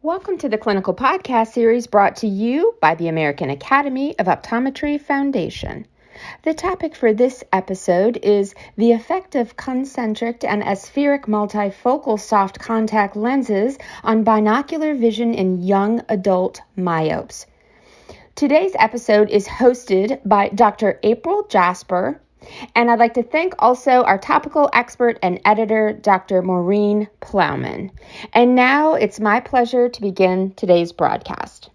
Welcome to the Clinical Podcast Series brought to you by the American Academy of Optometry Foundation. The topic for this episode is the effect of concentric and aspheric multifocal soft contact lenses on binocular vision in young adult myopes. Today's episode is hosted by Dr. April Jasper, and I'd like to thank also our topical expert and editor, Dr. Maureen Plaumann. And now it's my pleasure to begin today's broadcast.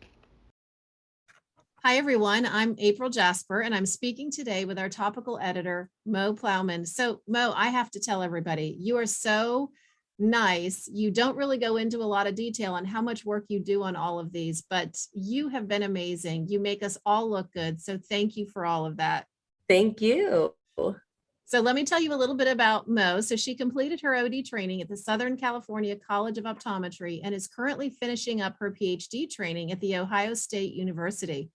Hi, everyone. I'm April Jasper, and I'm speaking today with our topical editor, Mo Plaumann. So, Mo, I have to tell everybody, you are so nice. You don't really go into a lot of detail on how much work you do on all of these, but you have been amazing. You make us all look good. So thank you for all of that. Thank you. So let me tell you a little bit about Mo. So she completed her OD training at the Southern California College of Optometry and is currently finishing up her PhD training at the Ohio State University.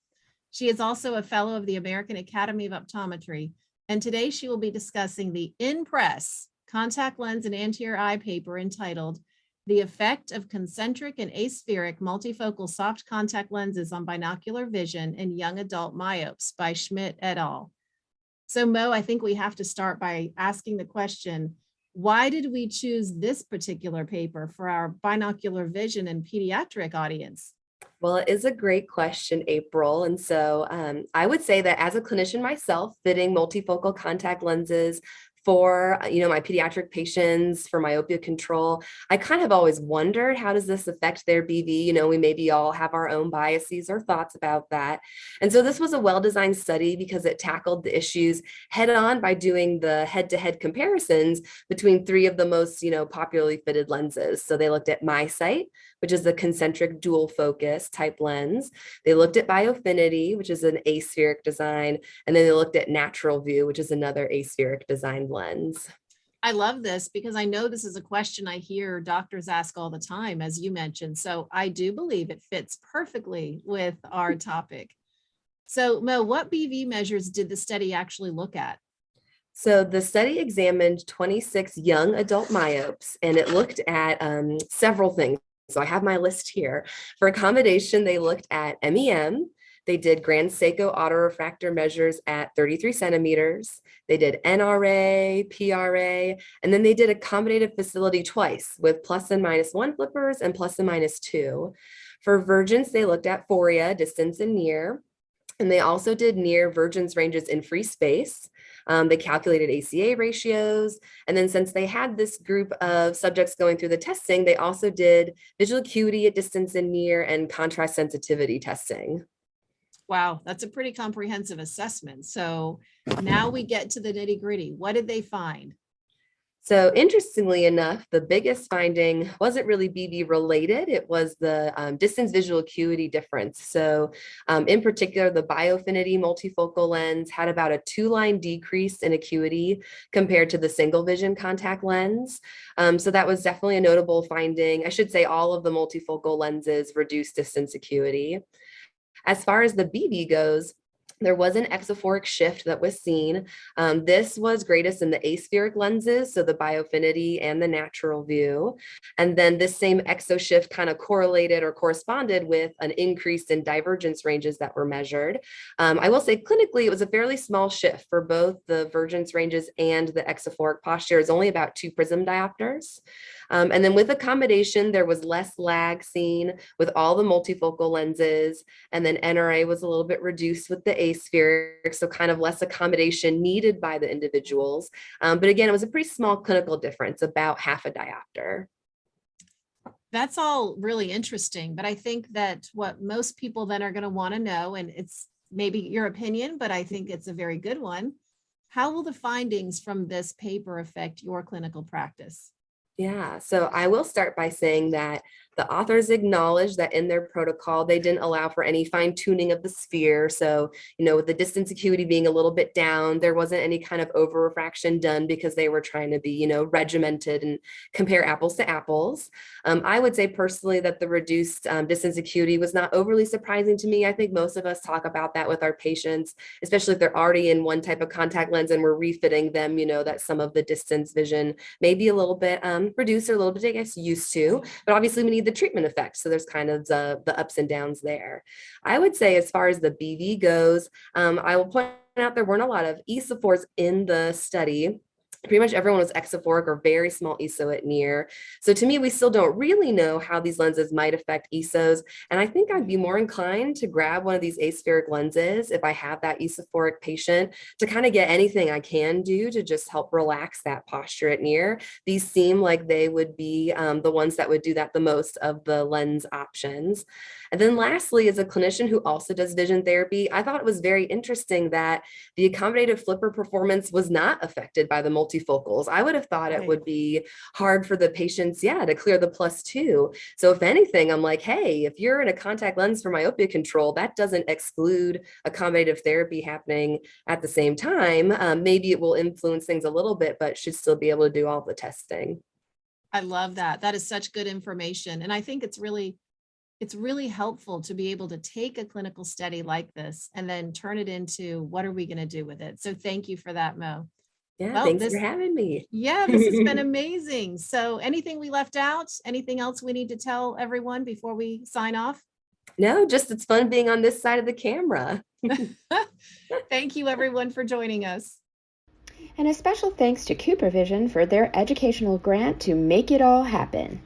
She is also a fellow of the American Academy of Optometry. And today she will be discussing the in-press contact lens and anterior eye paper entitled The Effect of Concentric and Aspheric Multifocal Soft Contact Lenses on Binocular Vision in Young Adult Myopes by Schmidt et al. So Mo, I think we have to start by asking the question, why did we choose this particular paper for our binocular vision and pediatric audience? Well, it is a great question, April. And so I would say that as a clinician myself, fitting multifocal contact lenses for, my pediatric patients for myopia control, I kind of always wondered, how does this affect their BV? We maybe all have our own biases or thoughts about that. And so this was a well-designed study because it tackled the issues head on by doing the head-to-head comparisons between three of the most, popularly fitted lenses. So they looked at MiSight, which is the concentric dual focus type lens. They looked at Biofinity, which is an aspheric design. And then they looked at Natural View, which is another aspheric designed lens. I love this because I know this is a question I hear doctors ask all the time, as you mentioned. So I do believe it fits perfectly with our topic. So Mo, what BV measures did the study actually look at? So the study examined 26 young adult myopes, and it looked at several things. So I have my list here. For accommodation, they looked at MEM. They did Grand Seiko autorefractor measures at 33 centimeters. They did NRA, PRA, and then they did accommodative facility twice with plus and minus 1 flippers and plus and minus 2. For Vergence, they looked at FORIA, distance and near. And they also did near Vergence ranges in free space. They calculated ACA ratios. And then since they had this group of subjects going through the testing, they also did visual acuity at distance and near and contrast sensitivity testing. Wow, that's a pretty comprehensive assessment. So now we get to the nitty gritty. What did they find? So interestingly enough, the biggest finding wasn't really BV related. It was the distance visual acuity difference. So in particular, the Biofinity multifocal lens had about a 2-line decrease in acuity compared to the single vision contact lens. So that was definitely a notable finding. I should say all of the multifocal lenses reduced distance acuity. As far as the BV goes, there was an exophoric shift that was seen. This was greatest in the aspheric lenses, so the Biofinity and the Natural View. And then this same exo shift kind of correlated or corresponded with an increase in divergence ranges that were measured. I will say clinically, it was a fairly small shift for both the vergence ranges and the exophoric posture. It's only about 2 prism diopters. And then with accommodation, there was less lag seen with all the multifocal lenses. And then NRA was a little bit reduced with the aspheric, so kind of less accommodation needed by the individuals. But again, it was a pretty small clinical difference, about half a diopter. That's all really interesting, but I think that what most people then are going to want to know, and it's maybe your opinion, but I think it's a very good one. How will the findings from this paper affect your clinical practice? Yeah, so I will start by saying that The authors acknowledged that in their protocol, they didn't allow for any fine tuning of the sphere. So, with the distance acuity being a little bit down, there wasn't any kind of over refraction done because they were trying to be, regimented and compare apples to apples. I would say personally that the reduced distance acuity was not overly surprising to me. I think most of us talk about that with our patients, especially if they're already in one type of contact lens and we're refitting them, that some of the distance vision may be a little bit reduced or a little bit, I guess, used to. But obviously we need the treatment effect. So there's kind of the ups and downs there. I would say as far as the BV goes, I will point out there weren't a lot of isophores in the study. Pretty much everyone was exophoric or very small ESO at near. So to me, we still don't really know how these lenses might affect ESOs. And I think I'd be more inclined to grab one of these aspheric lenses if I have that esophoric patient to kind of get anything I can do to just help relax that posture at near. These seem like they would be the ones that would do that the most of the lens options. And then lastly, as a clinician who also does vision therapy, I thought it was very interesting that the accommodative flipper performance was not affected by the multifocals. I would have thought it would be hard for the patients, to clear the +2. So if anything, I'm like, hey, if you're in a contact lens for myopia control, that doesn't exclude accommodative therapy happening at the same time. Maybe it will influence things a little bit, but should still be able to do all the testing. I love that. That is such good information. And I think it's really helpful to be able to take a clinical study like this and then turn it into what are we going to do with it. So thank you for that, Mo. Yeah, well, thanks for having me. Yeah, this has been amazing. So anything we left out? Anything else we need to tell everyone before we sign off? No, just it's fun being on this side of the camera. Thank you, everyone, for joining us. And a special thanks to CooperVision for their educational grant to make it all happen.